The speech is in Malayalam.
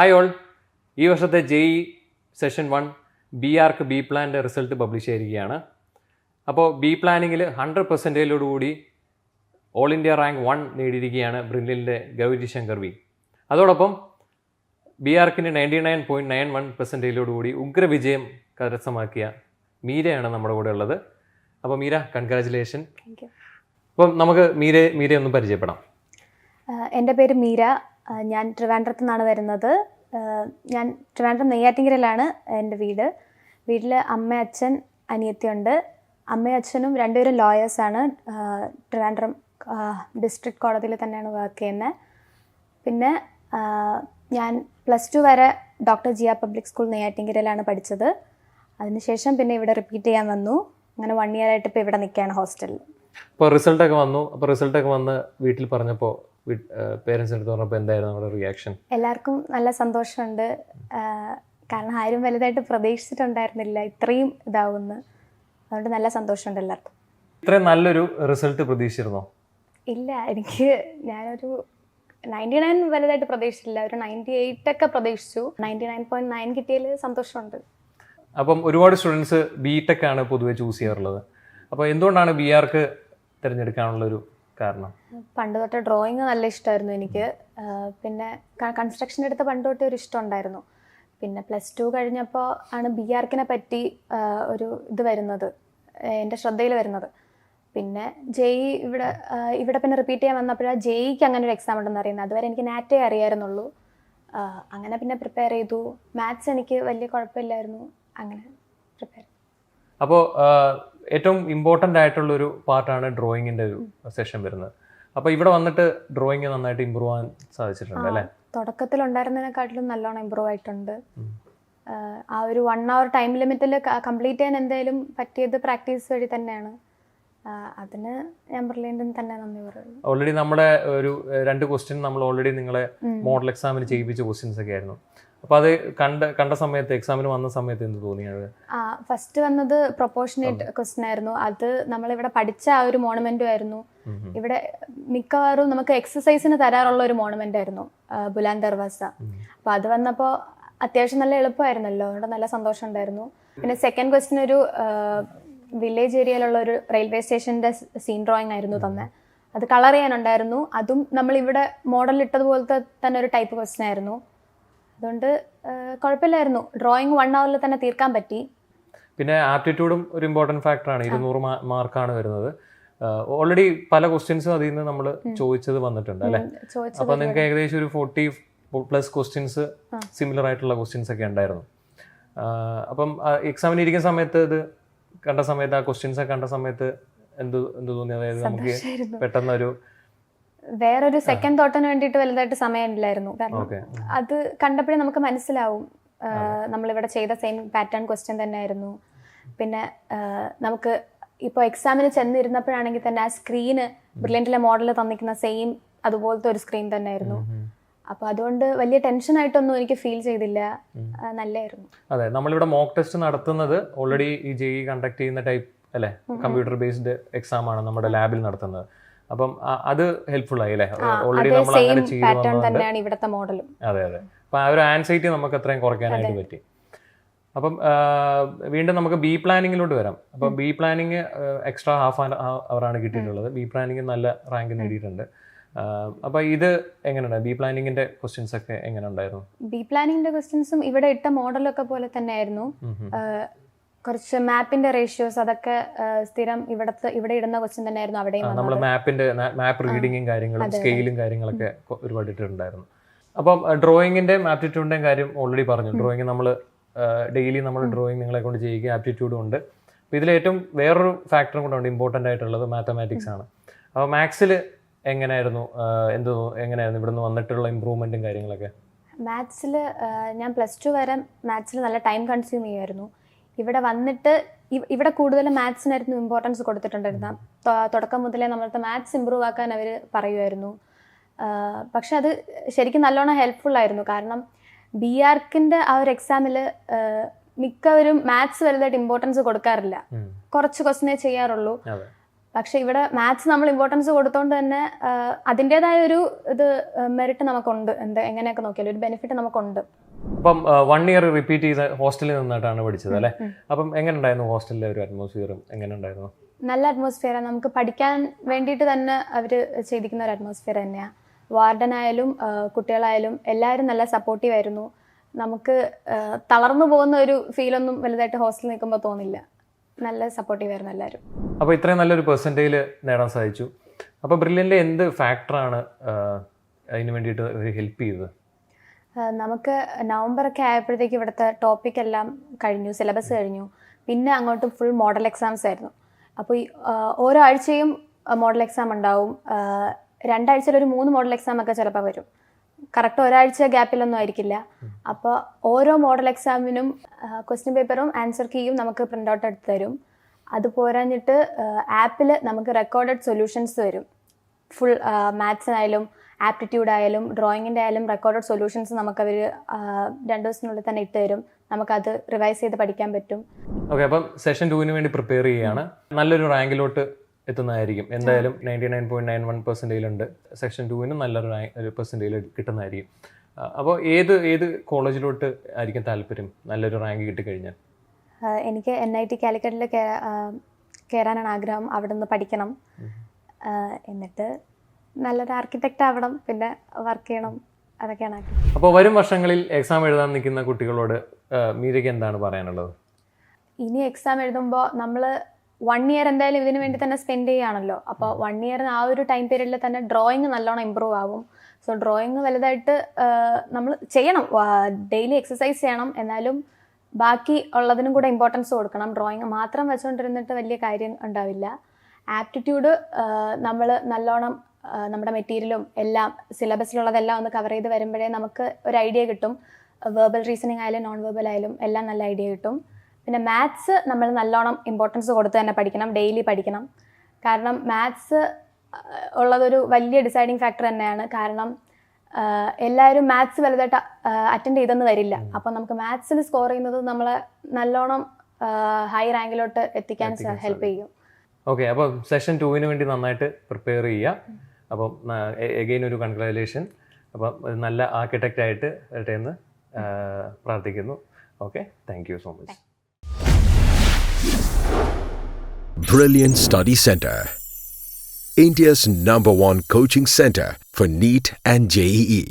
ഹായ് ഓൾ, ഈ വർഷത്തെ JEE session 1 B Arch B പ്ലാൻ്റെ റിസൾട്ട് പബ്ലിഷ് ചെയ്തിരിക്കുകയാണ്. അപ്പോൾ ബി പ്ലാനിങ്ങിൽ 100%ഓടുകൂടി ഓൾ ഇന്ത്യ റാങ്ക് 1 നേടിയിരിക്കുകയാണ് ബ്രില്യൻ്റെ ഗൗരി ശങ്കർ വി. അതോടൊപ്പം ബി ആർക്കിന് 99.91%ഓടുകൂടി ഉഗ്രവിജയം കരസ്ഥമാക്കിയ മീരയാണ് നമ്മുടെ കൂടെ ഉള്ളത്. അപ്പോൾ മീര, കൺഗ്രാജുലേഷൻ. അപ്പം നമുക്ക് മീരയെ ഒന്ന് പരിചയപ്പെടാം. എൻ്റെ പേര് മീര. ഞാൻ ട്രിവാൻഡ്രത്തു നിന്നാണ് വരുന്നത്. ഞാൻ ട്രിവാൻഡ്രം നെയ്യാറ്റിൻകരയിലാണ് എൻ്റെ വീട്. വീട്ടിൽ അമ്മ, അച്ഛൻ, അനിയത്തിയുണ്ട്. അമ്മയും അച്ഛനും രണ്ടുപേരും ലോയേഴ്സാണ്. ട്രിവാൻഡ്രം ഡിസ്ട്രിക്ട് കോടതിയിൽ തന്നെയാണ് വർക്ക് ചെയ്യുന്നത്. പിന്നെ ഞാൻ +2 വരെ ഡോക്ടർ ജിയ പബ്ലിക് സ്കൂൾ നെയ്യാറ്റിൻകരയിലാണ് പഠിച്ചത്. അതിനുശേഷം പിന്നെ ഇവിടെ റിപ്പീറ്റ് ചെയ്യാൻ വന്നു. അങ്ങനെ 1 ഇയർ ആയിട്ട് ഇപ്പോൾ ഇവിടെ നിൽക്കുകയാണ് ഹോസ്റ്റലിൽ. അപ്പോൾ റിസൾട്ടൊക്കെ വന്ന് വീട്ടിൽ പറഞ്ഞപ്പോൾ പേരൻസിൻ്റെ അടുത്ത് പറഞ്ഞപ്പോൾ എന്തായിരുന്നു നമ്മുടെ റിയാക്ഷൻ? എല്ലാവർക്കും നല്ല സന്തോഷമുണ്ട്. കാരണം ആരും വലുതായിട്ട് പ്രതീക്ഷിച്ചിട്ടുണ്ടായിരുന്നില്ല ഇത്രയും ഇതാവുമെന്ന്. അതുകൊണ്ട് നല്ല സന്തോഷമുണ്ട് എല്ലാവർക്കും. ഇത്രയും നല്ലൊരു റിസൾട്ട് പ്രതീക്ഷിച്ചിരുന്നോ? ഇല്ല, ഞാനൊരു 99 വലുതായിട്ട് പ്രതീക്ഷിച്ചില്ല. ഒരു 98 ഒക്കെ പ്രതീക്ഷിച്ചു. 99.9 കിട്ടിയതിൽ സന്തോഷമുണ്ട്. അപ്പം ഒരുപാട് സ്റ്റുഡൻസ് BTech ആണ് പൊതുവെ ചൂസ് ചെയ്യാറുള്ളത്. അപ്പോൾ എന്തുകൊണ്ടാണ് ബി ആർക്ക് തിരഞ്ഞെടുക്കാനുള്ളൊരു കാരണം? പണ്ട് തൊട്ട് ഡ്രോയിങ് നല്ല ഇഷ്ടമായിരുന്നു എനിക്ക്. പിന്നെ കൺസ്ട്രക്ഷൻ എടുത്ത പണ്ട് തൊട്ട് ഒരു ഇഷ്ടം ഉണ്ടായിരുന്നു. പിന്നെ +2 കഴിഞ്ഞപ്പോൾ ആണ് ബി ആർക്കിനെ പറ്റി ഒരു ഇത് വരുന്നത്, എൻ്റെ ശ്രദ്ധയിൽ വരുന്നത്. പിന്നെ JEE ഇവിടെ പിന്നെ റിപ്പീറ്റ് ചെയ്യാൻ വന്നപ്പോഴാണ് JEEക്ക് അങ്ങനെ ഒരു എക്സാം ഉണ്ടെന്ന് അറിയുന്നത്. അതുവരെ എനിക്ക് നാറ്റേ അറിയായിരുന്നുള്ളൂ. അങ്ങനെ പിന്നെ പ്രിപ്പയർ ചെയ്തു. മാത്സ് എനിക്ക് വലിയ കുഴപ്പമില്ലായിരുന്നു. അങ്ങനെ പ്രിപ്പയർ. അപ്പോൾ ഏറ്റവും ഇമ്പോർട്ടൻ്റ് ആയിട്ടുള്ളൊരു പാർട്ടാണ് ഡ്രോയിങ്ങിൻ്റെ ഒരു സെഷൻ വരുന്നത്. അപ്പോൾ ഇവിടെ വന്നിട്ട് ഡ്രോയിങ് നന്നായിട്ട് ഇമ്പ്രൂവ് ആവാൻ സാധിച്ചിട്ടുണ്ട് അല്ലേ? തുടക്കത്തിലുണ്ടായിരുന്നതിനെക്കാട്ടിലും നല്ലോണം ഇമ്പ്രൂവ് ആയിട്ടുണ്ട്. ആ ഒരു 1 hour ടൈം ലിമിറ്റിൽ കംപ്ലീറ്റ് ചെയ്യാൻ എന്തായാലും പറ്റിയത് പ്രാക്ടീസ് വഴി തന്നെയാണ്. അതിന് ഞാൻ ബ്രില്യൻറ്റിന് തന്നെ നന്ദി പറയുന്നു. ഓൾറെഡി നമ്മുടെ ഒരു 2 ക്വസ്റ്റ്യൻ നമ്മൾ ഓൾറെഡി നിങ്ങളെ മോഡൽ എക്സാമിന് ചെയ്യിപ്പിച്ച ക്വസ്റ്റ്യൻസ് ഒക്കെ ആയിരുന്നു. അപ്പോൾ അത് കണ്ട സമയത്ത്, എക്സാമിന് വന്ന സമയത്ത് എന്ത് തോന്നിയത്? ഫസ്റ്റ് വന്നത് പ്രൊപ്പോർഷനേറ്റ് ക്വസ്റ്റ്യൻ ആയിരുന്നു. അത് നമ്മളിവിടെ പഠിച്ച ആ ഒരു മോണമെന്റും ആയിരുന്നു. ഇവിടെ മിക്കവാറും നമുക്ക് എക്സസൈസിന് തരാറുള്ള ഒരു മോണമെന്റ് ആയിരുന്നു ബുലാൻ ദർവാസ. അപ്പോൾ അത് വന്നപ്പോൾ അത്യാവശ്യം നല്ല എളുപ്പമായിരുന്നല്ലോ. അതുകൊണ്ട് നല്ല സന്തോഷം ഉണ്ടായിരുന്നു. പിന്നെ സെക്കൻഡ് ക്വസ്റ്റ്യൻ ഒരു വില്ലേജ് ഏരിയയിലുള്ള ഒരു റെയിൽവേ സ്റ്റേഷൻ്റെ സീൻ ഡ്രോയിങ് ആയിരുന്നു തന്നെ. അത് കളർ ചെയ്യാനുണ്ടായിരുന്നു. അതും നമ്മളിവിടെ മോഡൽ ഇട്ടതുപോലത്തെ തന്നെ ഒരു ടൈപ്പ് ക്വസ്റ്റ്യൻ ആയിരുന്നു. അതുകൊണ്ട് കുഴപ്പമില്ലായിരുന്നു. ഡ്രോയിങ് 1 hour തന്നെ തീർക്കാൻ പറ്റി. പിന്നെ ആപ്റ്റിറ്റ്യൂഡും ഒരു ഇമ്പോർട്ടൻറ്റ് ഫാക്ടറാണ്. 200 മാർക്കാണ് വരുന്നത്. ഓൾറെഡി പല ക്വസ്റ്റ്യൻസും അതിൽ നിന്ന് നമ്മൾ ചോദിച്ചത് വന്നിട്ടുണ്ട് അല്ലേ? അപ്പോൾ നിങ്ങൾക്ക് ഏകദേശം ഒരു 40+ ക്വസ്റ്റ്യൻസ് സിമിലർ ആയിട്ടുള്ള ക്വസ്റ്റ്യൻസ് ഒക്കെ ഉണ്ടായിരുന്നു. അപ്പം എക്സാമിന് ഇരിക്കുന്ന സമയത്ത് ഇത് കണ്ട സമയത്ത്, ആ ക്വസ്റ്റ്യൻസ് കണ്ട സമയത്ത് എന്ത് തോന്നി? അതായത് നമുക്ക് പെട്ടെന്നൊരു വേറൊരു സെക്കൻഡ് തോട്ടിന് വേണ്ടിയിട്ട് വലുതായിട്ട് സമയമില്ലായിരുന്നു. കാരണം അത് കണ്ടപ്പോഴേ നമുക്ക് മനസ്സിലാവും നമ്മളിവിടെ ചെയ്ത സെയിം പാറ്റേൺ ക്വസ്റ്റ്യൻ തന്നെ ആയിരുന്നു. പിന്നെ നമുക്ക് ഇപ്പോൾ എക്സാമിന് ചെന്നിരുന്നപ്പോഴാണെങ്കിൽ തന്നെ ആ സ്ക്രീന് ബ്രില്യൻറ്റിലെ മോഡൽ തന്നിരിക്കുന്ന സെയിം അതുപോലത്തെ ഒരു സ്ക്രീൻ തന്നെ ആയിരുന്നു. അപ്പോൾ അതുകൊണ്ട് വലിയ ടെൻഷനായിട്ടൊന്നും എനിക്ക് ഫീൽ ചെയ്തില്ല. നല്ലായിരുന്നു. അതെ, നമ്മളിവിടെ മോക്ക് ടെസ്റ്റ് നടത്തുന്നത് ഓൾറെഡി ഈ JEE കണ്ടക്ട് ചെയ്യുന്ന ടൈപ്പ് അല്ലേ, കമ്പ്യൂട്ടർ ബേസ്ഡ് എക്സാം ആണ് നമ്മുടെ ലാബിൽ നടത്തുന്നത്. അപ്പം അത് ഹെൽപ്ഫുൾ ആയി അല്ലേ? ഓൾറെഡി നമ്മൾ അങ്ങനെ തന്നെയാണ് ഇവിടുത്തെ മോഡലും. അതെ. അപ്പം ആ ഒരു ആൻസൈറ്റി നമുക്ക് അത്രയും കുറയ്ക്കാനായിട്ട് പറ്റി. അപ്പം വീണ്ടും നമുക്ക് ബി പ്ലാനിങ്ങിലോട്ട് വരാം. അപ്പം ബി പ്ലാനിങ് എക്സ്ട്രാ ½ hour കിട്ടിയിട്ടുള്ളത്. ബി പ്ലാനിങ് നല്ല റാങ്ക് നേടിയിട്ടുണ്ട്. അപ്പോൾ ഇത് എങ്ങനെയുണ്ട്? ബി പ്ലാനിങ്ങിന്റെ ക്വസ്റ്റ്യൻസ് ഒക്കെ എങ്ങനെ ഉണ്ടായിരുന്നു? ബി പ്ലാനിങ്ങിന്റെ ക്വസ്റ്റ്യൻസും ഇവിടെ ഇട്ട മോഡലൊക്കെ പോലെ തന്നെ ആയിരുന്നു. കുറച്ച് മാപ്പിന്റെ റേഷ്യോസ് അതൊക്കെ സ്ഥിരം ഇവിടെ ഇടുന്ന ക്വസ്റ്റ്യൻ തന്നെ ആയിരുന്നു അവിടെയും. നമ്മൾ മാപ്പ് റീഡിങ്ങും കാര്യങ്ങളും സ്കെയിലും കാര്യങ്ങളൊക്കെ ഒരുപാട് ഇട്ടിട്ടുണ്ടായിരുന്നു. അപ്പം ഡ്രോയിങ്ങിന്റെ ആപ്റ്റിറ്റ്യൂഡിന്റെയും കാര്യം ഓൾറെഡി പറഞ്ഞു. ഡ്രോയിങ് നമ്മൾ ഡെയിലി നമ്മൾ ഡ്രോയിങ് നിങ്ങളെ കൊണ്ട് ചെയ്യുക, ആപ്റ്റിറ്റ്യൂഡും ഉണ്ട്. അപ്പോൾ ഇതിലേറ്റവും വേറൊരു ഫാക്ടറും കൂടെ ഉണ്ട് ഇമ്പോർട്ടൻ്റ് ആയിട്ടുള്ളത്, മാത്തമാറ്റിക്സ് ആണ്. അപ്പോൾ മാത്സിൽ എങ്ങനെയായിരുന്നു ഇവിടുന്ന് വന്നിട്ടുള്ള ഇമ്പ്രൂവ്മെന്റും കാര്യങ്ങളൊക്കെ? മാത്സിൽ ഞാൻ +2 വരെ മാത്സിൽ നല്ല ടൈം കൺസ്യൂം ചെയ്യുമായിരുന്നു. ഇവിടെ വന്നിട്ട് ഇവിടെ കൂടുതൽ മാത്സിനായിരുന്നു ഇമ്പോർട്ടൻസ് കൊടുത്തിട്ടുണ്ടായിരുന്നു. തുടക്കം മുതലേ നമ്മളത്തെ മാത്സ് ഇമ്പ്രൂവ് ആക്കാൻ അവർ പറയുമായിരുന്നു. പക്ഷെ അത് ശരിക്കും നല്ലോണം ഹെൽപ്ഫുൾ ആയിരുന്നു. കാരണം ബി ആർക്കിൻ്റെ ആ ഒരു എക്സാമിൽ മിക്കവരും മാത്സ് വലുതായിട്ട് ഇമ്പോർട്ടൻസ് കൊടുക്കാറില്ല. കുറച്ച് ക്വസ്റ്റ്യനേ ചെയ്യാറുള്ളൂ. പക്ഷെ ഇവിടെ മാത്സ് നമ്മൾ ഇമ്പോർട്ടൻസ് കൊടുത്തോണ്ട് തന്നെ അതിൻ്റെതായ ഒരു ഇത് മെറിറ്റ് നമുക്കുണ്ട്. എങ്ങനെയൊക്കെ നോക്കിയാലും ഒരു ബെനിഫിറ്റ് നമുക്കുണ്ട്. അപ്പം 1 ഇയർ റിപ്പീറ്റ് ചെയ്ത ഹോസ്റ്റലിൽ നിന്നിട്ടാണ് പഠിച്ചത് അല്ലേ? അപ്പം എങ്ങനെ ഉണ്ടായിരുന്നു ഹോസ്റ്റലിലെ ഒരു അറ്റ്മോസ്ഫിയറും എങ്ങനെ ഉണ്ടായിരുന്നു? നല്ല അറ്റ്മോസ്ഫിയറാണ്. നമുക്ക് പഠിക്കാൻ വേണ്ടിയിട്ട് തന്നെ അവർ ചെയ്തിരിക്കുന്ന ഒരു അറ്റ്മോസ്ഫിയർ തന്നെയാണ്. വാർഡനായാലും കുട്ടികളായാലും എല്ലാവരും നല്ല സപ്പോർട്ടീവ് ആയിരുന്നു. നമുക്ക് തളർന്നു പോകുന്ന ഒരു ഫീലൊന്നും വലുതായിട്ട് ഹോസ്റ്റലിൽ നിൽക്കുമ്പോൾ തോന്നില്ല. നല്ല സപ്പോർട്ടീവ് ആയിരുന്നു എല്ലാവരും. അപ്പോൾ ഇത്രയും നല്ലൊരു പെർസെൻറ്റേജ് നേടാൻ സാധിച്ചു. അപ്പോൾ ബ്രില്യൻ്റ് എന്ത് ഫാക്ടറാണ് അതിന് വേണ്ടിയിട്ട് ഹെൽപ്പ് ചെയ്തത്? നമുക്ക് നവംബറൊക്കെ ആയപ്പോഴത്തേക്ക് ഇവിടുത്തെ ടോപ്പിക് എല്ലാം കഴിഞ്ഞു, സിലബസ് കഴിഞ്ഞു. പിന്നെ അങ്ങോട്ട് ഫുൾ മോഡൽ എക്സാംസ് ആയിരുന്നു. അപ്പോൾ ഈ ഓരോ ആഴ്ചയും മോഡൽ എക്സാം ഉണ്ടാവും. 2 ആഴ്ചയിൽ ഒരു 3 മോഡൽ എക്സാം ഒക്കെ ചിലപ്പോൾ വരും. കറക്റ്റ് ഒരാഴ്ച ഗ്യാപ്പിലൊന്നും ആയിരിക്കില്ല. അപ്പോൾ ഓരോ മോഡൽ എക്സാമിനും ക്വസ്റ്റ്യൻ പേപ്പറും ആൻസർ കീയും നമുക്ക് പ്രിൻ്റ് ഔട്ട് എടുത്ത് തരും. അത് പോരാഞ്ഞിട്ട് ആപ്പിൽ നമുക്ക് റെക്കോർഡഡ് സൊല്യൂഷൻസ് വരും. ഫുൾ മാത്സിനായാലും ആപ്റ്റിറ്റ്യൂഡായാലും ഡ്രോയിങ്ങിൻ്റെ ആയാലും റെക്കോർഡഡ് സൊല്യൂഷൻസ് നമുക്കവർ 2 ദിവസത്തിനുള്ളിൽ തന്നെ ഇട്ട് തരും. നമുക്കത് റിവൈസ് ചെയ്ത് പഠിക്കാൻ പറ്റും. ഓക്കെ, അപ്പം സെഷൻ 2 വേണ്ടി പ്രിപ്പയർ ചെയ്യുകയാണ്. നല്ലൊരു റാങ്കിലോട്ട് എത്തുന്നതായിരിക്കും. എന്തായാലും 99.91% ഉണ്ട്. സെക്ഷൻ 2 നല്ലൊരു പെർസെൻറ്റേജ് കിട്ടുന്നതായിരിക്കും. അപ്പോൾ ഏത് കോളേജിലോട്ട് ആയിരിക്കും താല്പര്യം നല്ലൊരു റാങ്ക് കിട്ടിക്കഴിഞ്ഞാൽ? എനിക്ക് NIT കാലിക്കറ്റിൽ കയറാനാണ് ആഗ്രഹം. അവിടെ നിന്ന് പഠിക്കണം, എന്നിട്ട് നല്ലൊരു ആർക്കിടെക്റ്റ് ആവണം, പിന്നെ വർക്ക് ചെയ്യണം, അതൊക്കെയാണ് ആഗ്രഹം. അപ്പോൾ വരും വർഷങ്ങളിൽ എക്സാം എഴുതാൻ നിൽക്കുന്ന കുട്ടികളോട് മീരയ്ക്ക് എന്താണ് പറയാനുള്ളത്? ഇനി എക്സാം എഴുതുമ്പോൾ നമ്മൾ 1 ഇയർ എന്തായാലും ഇതിനു വേണ്ടി തന്നെ സ്പെൻഡ് ചെയ്യുകയാണല്ലോ. അപ്പോൾ 1 ഇയറിന് ആ ഒരു ടൈം പീരീഡിൽ തന്നെ ഡ്രോയിങ് നല്ലോണം ഇമ്പ്രൂവ് ആവും. സോ ഡ്രോയിങ് വലുതായിട്ട് നമ്മൾ ചെയ്യണം, ഡെയിലി എക്സസൈസ് ചെയ്യണം. എന്നാലും ബാക്കി ഉള്ളതിനും കൂടെ ഇമ്പോർട്ടൻസ് കൊടുക്കണം. ഡ്രോയിങ് മാത്രം വെച്ചുകൊണ്ടിരുന്നിട്ട് വലിയ കാര്യം ഉണ്ടാവില്ല. ആപ്റ്റിറ്റ്യൂഡ് നമ്മൾ നല്ലോണം നമ്മുടെ മെറ്റീരിയലും എല്ലാം സിലബസിലുള്ളതെല്ലാം ഒന്ന് കവർ ചെയ്ത് വരുമ്പോഴേ നമുക്ക് ഒരു ഐഡിയ കിട്ടും. വെർബൽ റീസണിങ് ആയാലും നോൺ വെർബൽ ആയാലും എല്ലാം നല്ല ഐഡിയ കിട്ടും. പിന്നെ മാത്സ് നമ്മൾ നല്ലോണം ഇമ്പോർട്ടൻസ് കൊടുത്ത് തന്നെ പഠിക്കണം, ഡെയിലി പഠിക്കണം. കാരണം മാത്സ് ഉള്ളതൊരു വലിയ ഡിസൈഡിങ് ഫാക്ടർ തന്നെയാണ്. കാരണം എല്ലാവരും മാത്സ് വലുതായിട്ട് അറ്റൻഡ് ചെയ്തെന്ന് വരില്ല. അപ്പോൾ നമുക്ക് മാത്സിൽ സ്കോർ ചെയ്യുന്നത് നമ്മളെ നല്ലോണം ഹൈ റാങ്കിലോട്ട് എത്തിക്കാൻ ഹെൽപ്പ് ചെയ്യും. ഓക്കെ, അപ്പോൾ സെഷൻ 2 വേണ്ടി നന്നായിട്ട് പ്രിപ്പയർ ചെയ്യുക. അപ്പം എഗെയിൻ ഒരു കൺഗ്രാജുലേഷൻ. അപ്പം നല്ല ആർക്കിടെക്റ്റ് ആയിട്ട് വരട്ടെ എന്ന് പ്രാർത്ഥിക്കുന്നു. Okay, thank you so much. Brilliant Study Center, India's #1 coaching center for NEET and JEE.